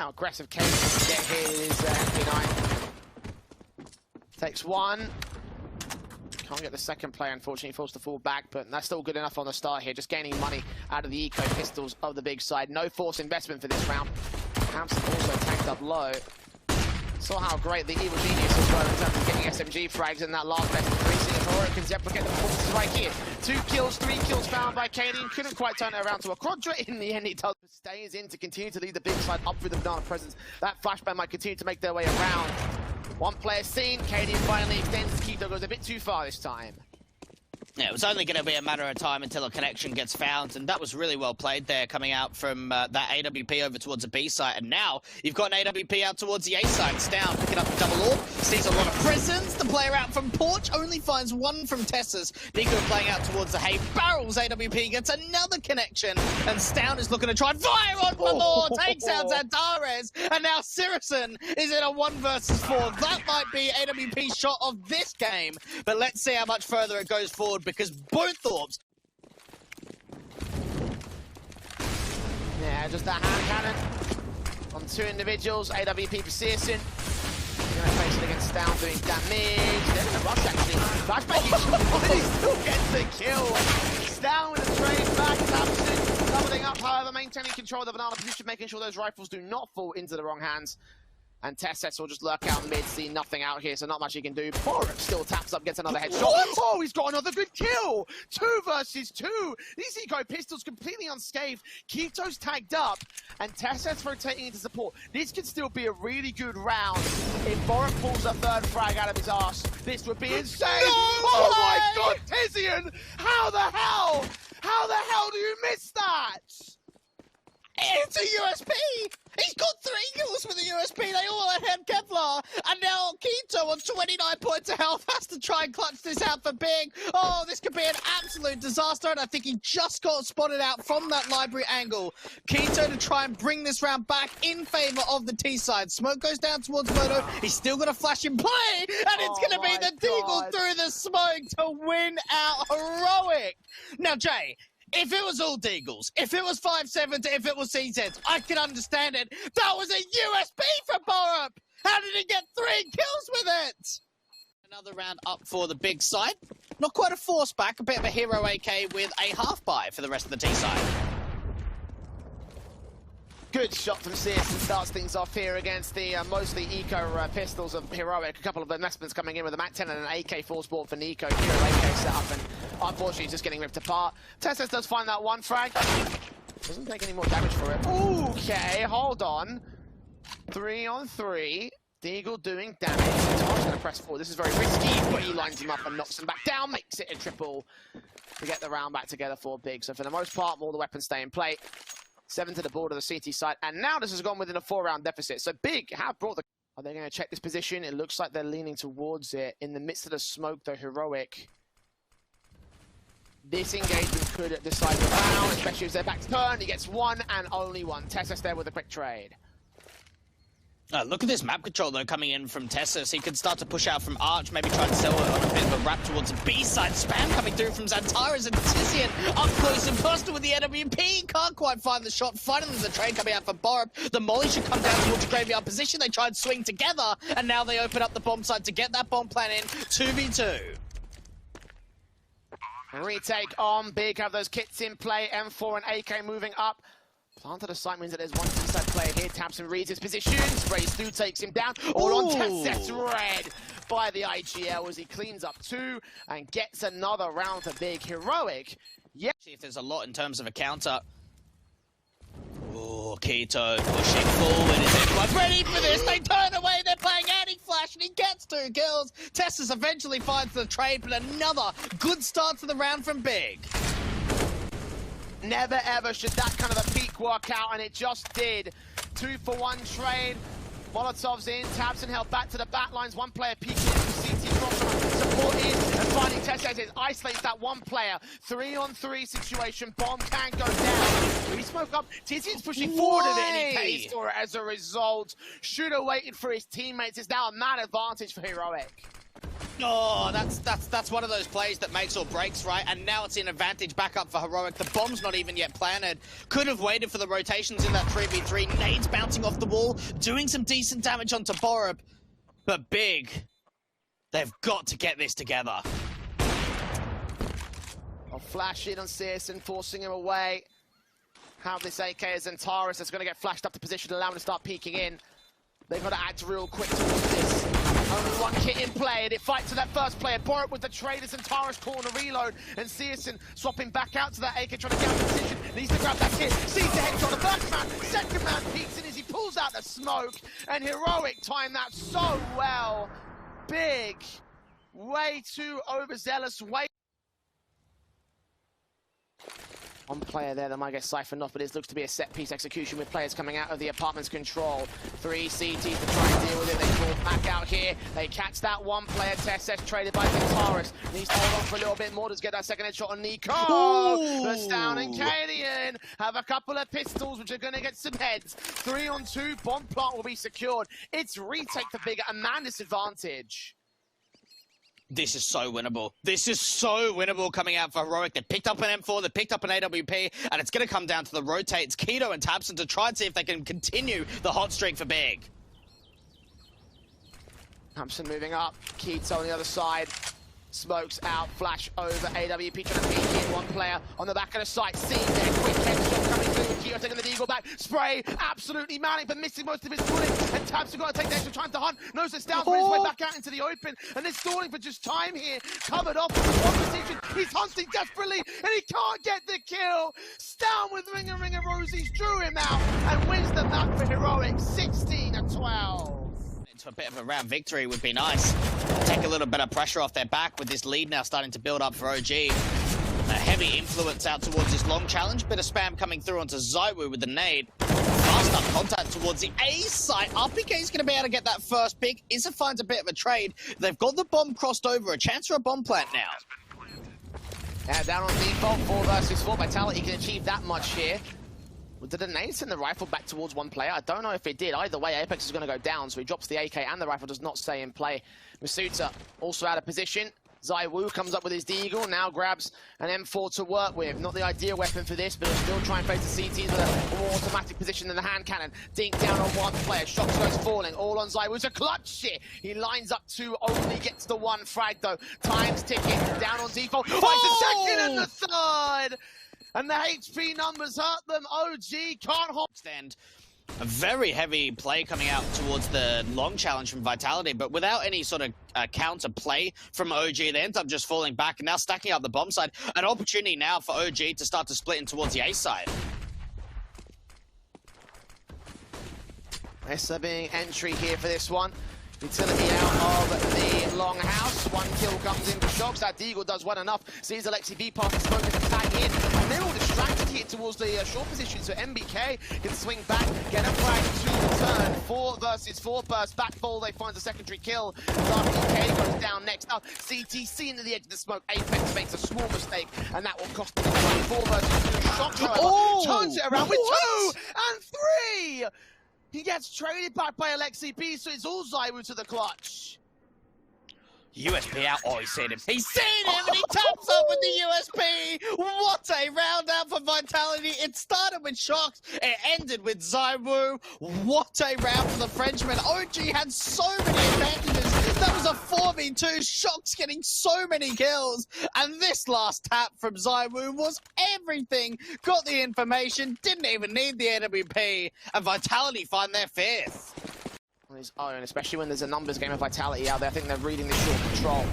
how aggressive Kane can get here is MP9. Takes one. Can't get the second player, unfortunately, forced to fall back, but that's still good enough on the start here. Just gaining money out of the eco pistols of the big side. No force investment for this round. Hampson also tanked up low. Saw how great the Evil Genius as well in terms of getting SMG frags in that last best increasing. If Aurora can replicate the performances right here. 2 kills, 3 kills found by Katie. Couldn't quite turn it around to a quadra. In the end, he does. Stays in to continue to lead the big side up through the banana presence. That flashbang might continue to make their way around. One player seen. Katie finally extends. Keto goes a bit too far this time. Yeah, it was only going to be a matter of time until a connection gets found, and that was really well played there, coming out from that AWP over towards the B site, and now you've got an AWP out towards the A site. It's down, picking up the double orb, sees a lot of prisons. The player out from Porch only finds one from Tess's. Nico playing out towards the hay, barrels AWP, gets another connection, and Stown is looking to try and fire on Malor, takes out Zantares, and now Sirison is in a 1 versus 4. That might be AWP's shot of this game, but let's see how much further it goes forward, because both orbs. Yeah, just that hand cannon on 2 individuals. AWP for Searson. Going to face it against Stown doing damage. They're going to rush actually. Flashbang, but he still gets the kill. Stown with a trade back. Thompson doubling up, however, maintaining control of the banana position, making sure those rifles do not fall into the wrong hands. And Tessets will just lurk out mid, see nothing out here, so not much he can do. Borup still taps up, gets another headshot. Oh, he's got another good kill! 2 versus 2! These eco pistols completely unscathed. Keto's tagged up, and Tessets rotating into support. This could still be a really good round if Borup pulls a 3rd frag out of his arse. This would be insane! No oh way! My god, Tizian! How the hell? How the hell do you miss that? It's a USP! He's got 3 kills with the USP, they all had Kevlar, and now Keto on 29 points of health has to try and clutch this out for big. Oh, this could be an absolute disaster, and I think he just got spotted out from that library angle. Keto to try and bring this round back in favor of the T side. Smoke goes down towards Moto, he's still gonna flash in play, and it's gonna be the Deagle through the smoke to win out heroic. Now, Jay, if it was all Deagles, if it was 5-7, if it was CZs, I could understand it. That was a USP for Borup! How did he get 3 kills with it? Another round up for the big side. Not quite a force back, a bit of a hero AK with a half buy for the rest of the T side. Good shot from Searson, starts things off here against the mostly eco pistols of Heroic. A couple of investments coming in with a MAC-10 and an AK-4 sport for Nico. Hero AK setup, and unfortunately he's just getting ripped apart. Tessus does find that 1 frag. Doesn't take any more damage for it. Okay, hold on. 3 on 3. Deagle doing damage. Tom's going to press forward. This is very risky, but he lines him up and knocks him back down. Makes it a triple to get the round back together for Big. So for the most part, all the weapons stay in play. 7 to the board of the CT side, and now this has gone within a 4-round deficit. So Big have brought the... Are they going to check this position? It looks like they're leaning towards it. In the midst of the smoke, though, Heroic. This engagement could decide the round, especially if they're back to turn. He gets 1 and only 1. Tessus there with a quick trade. Look at this map control, though, coming in from Tessus. He could start to push out from Arch, maybe try and sell it on a bit of a wrap towards the B-side. Spam coming through from Zantares and Tizian. Up close and personal with the AWP. Can't quite find the shot. Finally, the trade coming out for Borup. The molly should come down towards the graveyard position. They try and swing together, and now they open up the bomb side to get that bomb plan in. 2v2. Retake on. Big have those kits in play. M4 and AK moving up. Planted a site means that there's one inside player here. Thompson reads his position. Sprays through, takes him down. All on Tesset's red by the IGL as he cleans up 2 and gets another round for Big. Heroic. Yeah. See if there's a lot in terms of a counter. Oh, Keto pushing forward. Is everyone ready for this? They turn away. They're playing anti-flash, and he gets 2 kills. Tessus eventually finds the trade, but another good start to the round from Big. Never ever should that kind of a peak work out, and it just did. 2-for-1 trade. Molotov's in. Tabson held back to the back lines. 1 player peeking into CT from support in, and finding Tessus isolates that 1 player. 3-on-3 situation. Bomb can go down. He smoke up. Tizian's pushing forward a bit, and he pays for it as a result. Should have waited for his teammates. It's now a man advantage for Heroic. Oh, that's one of those plays that makes or breaks, right? And now it's an advantage back up for Heroic. The bomb's not even yet planted. Could have waited for the rotations in that 3v3. Nades bouncing off the wall, doing some decent damage onto Borup. But Big, they've got to get this together. I'll flash in on Searson, forcing him away. How this AK is Antares that's going to get flashed up to position, allow him to start peeking in. They've got to act real quick towards this. Only one kit in play, and it fights to that first player. Borup with the traders and Tara's corner reload, and Searson swapping back out to that AK, trying to get out of position. Needs to grab that kit, sees the headshot. The first man, second man peeks in as he pulls out the smoke, and Heroic timed that so well. Big, way too overzealous, way. One player there that might get siphoned off, but this looks to be a set-piece execution with players coming out of the apartment's control. 3 CTs to try and deal with it. They fall back out here. They catch that one player. Test traded by Antares. Needs to hold on for a little bit more to get that second headshot on Nico. The Down and Cadian have a couple of pistols, which are going to get some heads. 3-on-2. Bomb plant will be secured. It's retake for Bigger, a man disadvantage. This is so winnable. This is so winnable coming out for Heroic. They picked up an M4, they picked up an AWP, and it's going to come down to the rotates. Keto and Tabson to try and see if they can continue the hot streak for Big. Tabson moving up. Keto on the other side. Smokes out, flash over, AWP trying to peek in, one player on the back of the site, seeing their quick headshot coming through, Keto taking the deagle back, spray, absolutely manic, but missing most of his bullets, and Tabs have got to take the extra time to hunt, knows it's down, but his way back out into the open, and they're stalling for just time here, covered off with the one position, he's hunting desperately, and he can't get the kill, Down with Ringer Rosies, drew him out, and wins the map for Heroic, 16-12. Into a bit of a round victory would be nice. Take a little bit of pressure off their back with this lead now starting to build up for OG. A heavy influence out towards this long challenge. Bit of spam coming through onto Zaiwu with the nade. Fast up contact towards the A site. RPK is going to be able to get that first pick. Issa finds a bit of a trade. They've got the bomb crossed over. A chance for a bomb plant now. Yeah, down on default, 4 versus 4. Vitality can achieve that much here. Did the nade send the rifle back towards one player? I don't know if it did. Either way, Apex is going to go down, so he drops the AK and the rifle does not stay in play. Masuta also out of position. Zaiwu comes up with his deagle, now grabs an M4 to work with. Not the ideal weapon for this, but he'll still try and face the CTs with a more automatic position than the hand cannon. Dink down on one player, shots goes falling, all on Zaiwu. It's a clutch shit. He lines up 2, only gets the 1 frag though. Time's ticking, down on default. Finds the second and the third! And the HP numbers hurt them. OG can't hold. Stand. A very heavy play coming out towards the long challenge from Vitality, but without any sort of counter play from OG, they end up just falling back and now stacking up the bomb side. An opportunity now for OG to start to split in towards the A side. Issa being entry here for this one. Utility out of the long house. 1 kill comes in for Shox. That deagle does well enough. Sees Alexi B pass the smoke and tag in. And they're all distracted here towards the short position. So MBK can swing back, get a flag to return. 4 versus 4 burst. Backfall, they find a secondary kill. RPK goes down next up. CTC into the edge of the smoke. Apex makes a small mistake. And that will cost them 4 versus 2. Shox, however, turns it around with 2 and 3. He gets traded back by Alexi B, so it's all Zaiwu to the clutch. USP out. Oh, he's seen him. He's seen him, and he taps up with the USP. What a round out for Vitality. It started with Shox. It ended with Zaiwu. What a round for the Frenchman. OG had so many advantages. That was a 4v2. Shox getting so many kills. And this last tap from Zaiwu was everything. Got the information. Didn't even need the AWP. And Vitality find their 5th. On his own, especially when there's a numbers game of Vitality out there. I think they're reading the short control.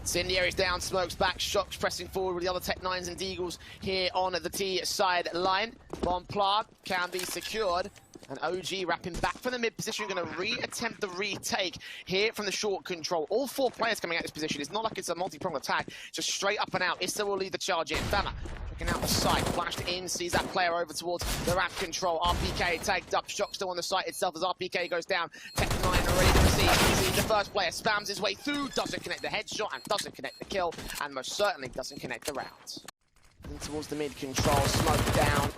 Incendiary's down, Smokes back, Shox pressing forward with the other Tech 9s and Deagles here on the T side line. Bomb plant can be secured. And OG wrapping back from the mid position, going to re-attempt the retake here from the short control. All 4 players coming out of this position. It's not like it's a multi-pronged attack, just straight up and out. Issa will lead the charge in. Fama checking out the site, flashed in, sees that player over towards the ramp control. RPK tagged up, Shock still on the site itself as RPK goes down. Tech 9 already to see. Sees the first player, spams his way through, doesn't connect the headshot and doesn't connect the kill, and most certainly doesn't connect the round. In towards the mid control, smoke down.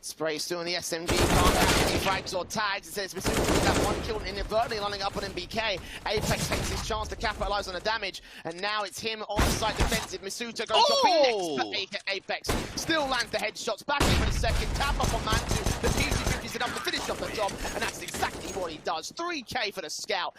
Spray still in the SMG, can't have any frags or tags. It says Masuta with that one kill inadvertently lining up on MBK. Apex takes his chance to capitalize on the damage, and now it's him on the side defensive. Masuta goes dropping next, but Apex still lands the headshots. Back in for the second, tap up on Mantu. The PG50s enough to finish off the job, and that's exactly what he does. 3K for the scout.